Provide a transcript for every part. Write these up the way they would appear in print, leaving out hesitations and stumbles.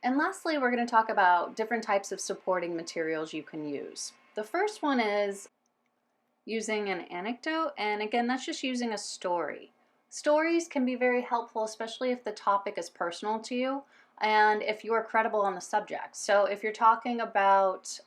And lastly, we're going to talk about different types of supporting materials you can use. The first one is using an anecdote, and again, that's just using a story. Stories can be very helpful, especially if the topic is personal to you and if you are credible on the subject. So if you're talking about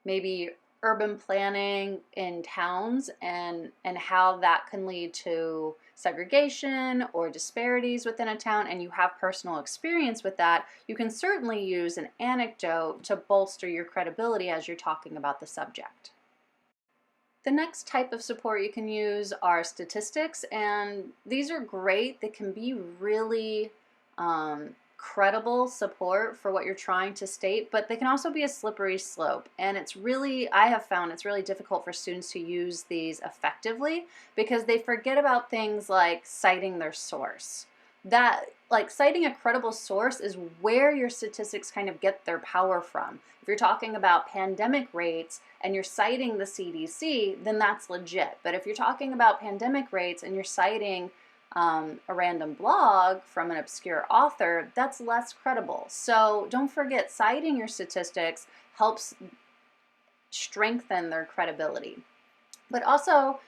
maybe urban planning in towns and how that can lead to segregation or disparities within a town, and you have personal experience with that, you can certainly use an anecdote to bolster your credibility as you're talking about the subject. The next type of support you can use are statistics, and these are great. They can be really credible support for what you're trying to state, but they can also be a slippery slope. And I have found it's really difficult for students to use these effectively because they forget about things like citing their source. Like citing a credible source is where your statistics kind of get their power from. If you're talking about pandemic rates and you're citing the CDC, then that's legit. But if you're talking about pandemic rates and you're citing a random blog from an obscure author, that's less credible. So don't forget, citing your statistics helps strengthen their credibility. But also,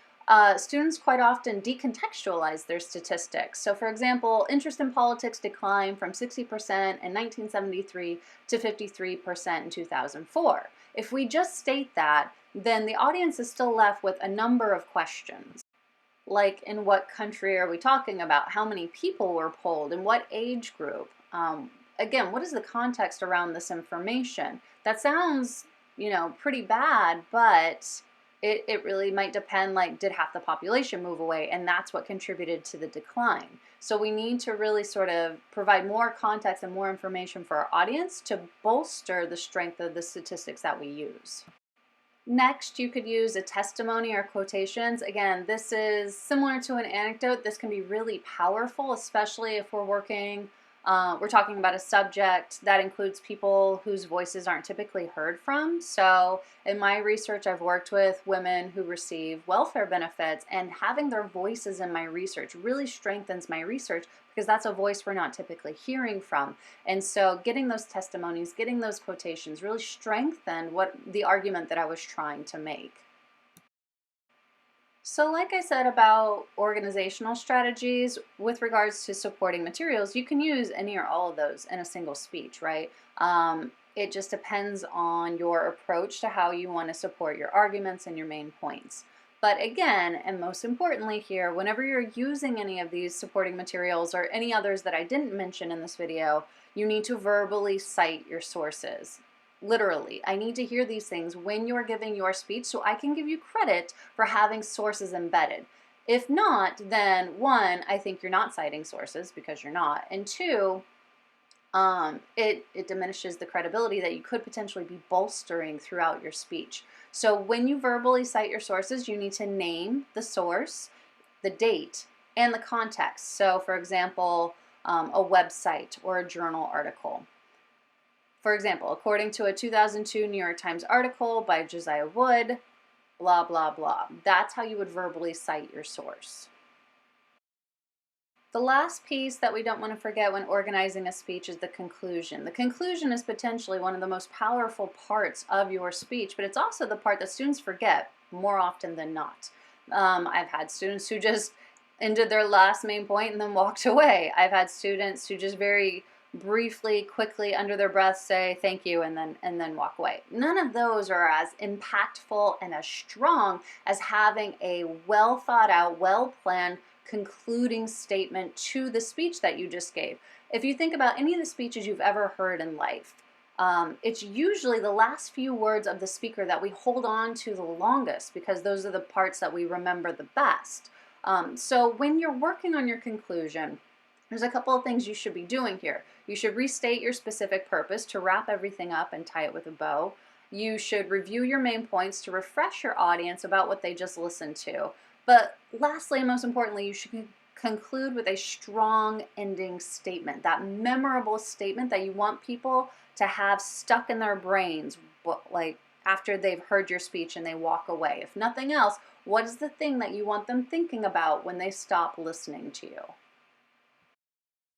students quite often decontextualize their statistics. So for example, interest in politics declined from 60% in 1973 to 53% in 2004. If we just state that, then the audience is still left with a number of questions. Like, in what country are we talking about? How many people were polled? In what age group? Again, what is the context around this information? That sounds, pretty bad, but it really might depend, like, did half the population move away? And that's what contributed to the decline. So we need to really sort of provide more context and more information for our audience to bolster the strength of the statistics that we use. Next, you could use a testimony or quotations. Again, this is similar to an anecdote. This can be really powerful, especially if we're talking about a subject that includes people whose voices aren't typically heard from. So in my research, I've worked with women who receive welfare benefits, and having their voices in my research really strengthens my research because that's a voice we're not typically hearing from. And so getting those testimonies, getting those quotations really strengthened the argument that I was trying to make. So like I said about organizational strategies, with regards to supporting materials, you can use any or all of those in a single speech, right? It just depends on your approach to how you want to support your arguments and your main points. But again, and most importantly here, whenever you're using any of these supporting materials or any others that I didn't mention in this video, you need to verbally cite your sources. Literally, I need to hear these things when you're giving your speech so I can give you credit for having sources embedded. If not, then one, I think you're not citing sources because you're not, and two, it diminishes the credibility that you could potentially be bolstering throughout your speech. So when you verbally cite your sources, you need to name the source, the date, and the context. So for example, a website or a journal article. For example, according to a 2002 New York Times article by Josiah Wood, blah, blah, blah. That's how you would verbally cite your source. The last piece that we don't want to forget when organizing a speech is the conclusion. The conclusion is potentially one of the most powerful parts of your speech, but it's also the part that students forget more often than not. I've had students who just ended their last main point and then walked away. I've had students who just very briefly, quickly, under their breath say thank you and then walk away. None of those are as impactful and as strong as having a well thought out, well planned concluding statement to the speech that you just gave. If you think about any of the speeches you've ever heard in life, it's usually the last few words of the speaker that we hold on to the longest because those are the parts that we remember the best. So when you're working on your conclusion, there's a couple of things you should be doing here. You should restate your specific purpose to wrap everything up and tie it with a bow. You should review your main points to refresh your audience about what they just listened to. But lastly, and most importantly, you should conclude with a strong ending statement, that memorable statement that you want people to have stuck in their brains, like after they've heard your speech and they walk away. If nothing else, what is the thing that you want them thinking about when they stop listening to you?